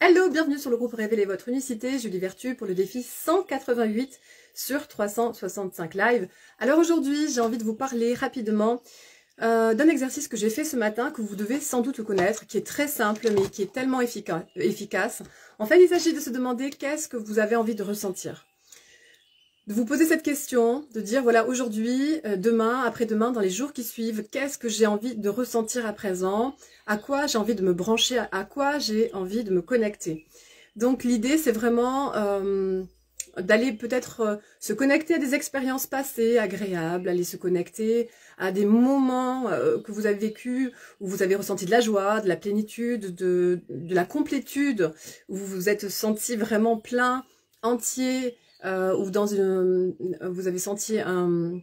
Hello, bienvenue sur le groupe Révéler votre unicité, Julie Vertu pour le défi 188 sur 365 live. Alors aujourd'hui, j'ai envie de vous parler rapidement d'un exercice que j'ai fait ce matin, que vous devez sans doute connaître, qui est très simple mais qui est tellement efficace. En fait, il s'agit de se demander qu'est-ce que vous avez envie de ressentir. De vous poser cette question, de dire voilà aujourd'hui, demain, après-demain, dans les jours qui suivent, qu'est-ce que j'ai envie de ressentir à présent, à quoi j'ai envie de me brancher, à quoi j'ai envie de me connecter. Donc l'idée c'est vraiment d'aller peut-être se connecter à des expériences passées agréables, aller se connecter à des moments que vous avez vécu, où vous avez ressenti de la joie, de la plénitude, de la complétude, où vous vous êtes senti vraiment plein, entier, ou dans vous avez senti un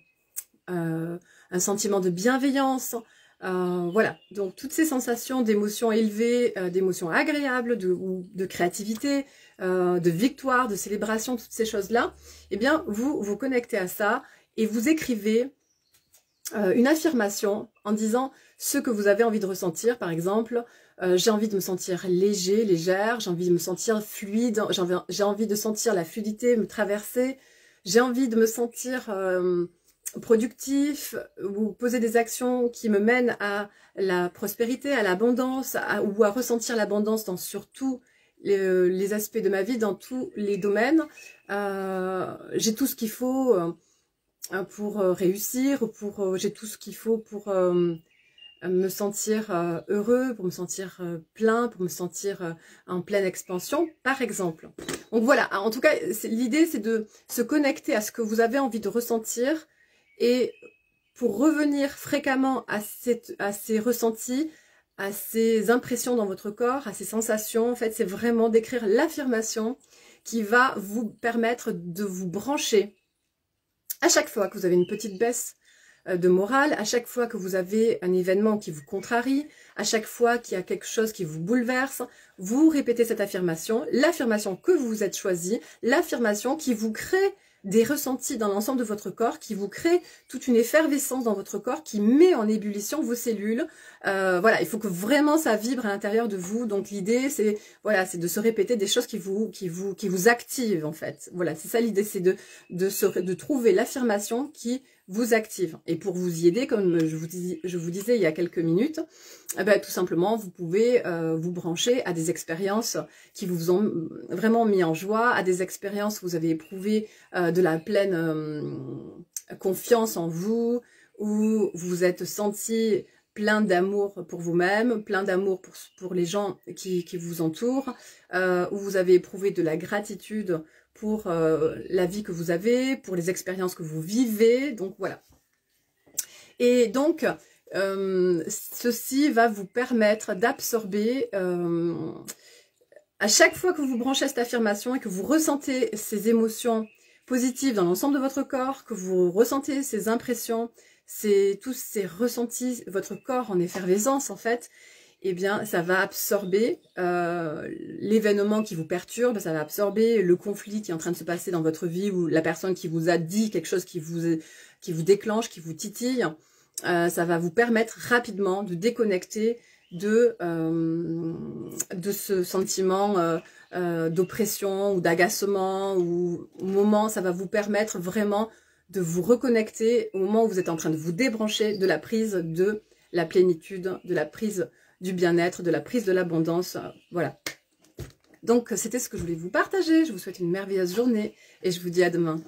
sentiment de bienveillance. Voilà, donc toutes ces sensations d'émotions élevées, d'émotions agréables, de créativité, de victoire, de célébration, toutes ces choses-là, eh bien vous vous connectez à ça et vous écrivez une affirmation en disant ce que vous avez envie de ressentir. Par exemple, j'ai envie de me sentir léger, légère, j'ai envie de me sentir fluide, j'ai envie de sentir la fluidité me traverser, j'ai envie de me sentir productif, ou poser des actions qui me mènent à la prospérité, à l'abondance, ou à ressentir l'abondance dans surtout les aspects de ma vie, dans tous les domaines. J'ai tout ce qu'il faut pour réussir, j'ai tout ce qu'il faut pour me sentir heureux, pour me sentir plein, pour me sentir en pleine expansion, par exemple. Donc voilà, en tout cas, l'idée c'est de se connecter à ce que vous avez envie de ressentir et pour revenir fréquemment à ces ressentis, à ces impressions dans votre corps, à ces sensations, en fait, c'est vraiment d'écrire l'affirmation qui va vous permettre de vous brancher à chaque fois que vous avez une petite baisse de morale, à chaque fois que vous avez un événement qui vous contrarie, à chaque fois qu'il y a quelque chose qui vous bouleverse, vous répétez cette affirmation, l'affirmation que vous vous êtes choisie, l'affirmation qui vous crée des ressentis dans l'ensemble de votre corps, qui vous crée toute une effervescence dans votre corps, qui met en ébullition vos cellules. Voilà, il faut que vraiment ça vibre à l'intérieur de vous. Donc l'idée, c'est voilà, c'est de se répéter des choses qui vous activent en fait. Voilà, c'est ça l'idée, c'est de trouver l'affirmation qui vous active. Et pour vous y aider, comme je vous disais il y a quelques minutes, tout simplement, vous pouvez vous brancher à des expériences qui vous ont vraiment mis en joie, à des expériences où vous avez éprouvé de la pleine confiance en vous, où vous vous êtes senti plein d'amour pour vous-même, plein d'amour pour les gens qui vous entourent, où vous avez éprouvé de la gratitude pour la vie que vous avez, pour les expériences que vous vivez, donc voilà. Et donc, ceci va vous permettre d'absorber, à chaque fois que vous branchez à cette affirmation et que vous ressentez ces émotions positives dans l'ensemble de votre corps, que vous ressentez ces impressions, tous ces ressentis, votre corps en effervescence en fait, eh bien, ça va absorber l'événement qui vous perturbe, ça va absorber le conflit qui est en train de se passer dans votre vie ou la personne qui vous a dit quelque chose qui vous déclenche, qui vous titille. Ça va vous permettre rapidement de déconnecter de ce sentiment d'oppression ou d'agacement ou au moment, ça va vous permettre vraiment de vous reconnecter au moment où vous êtes en train de vous débrancher de la prise de la plénitude, de la prise du bien-être, de la prise de l'abondance, voilà. Donc, c'était ce que je voulais vous partager. Je vous souhaite une merveilleuse journée et je vous dis à demain.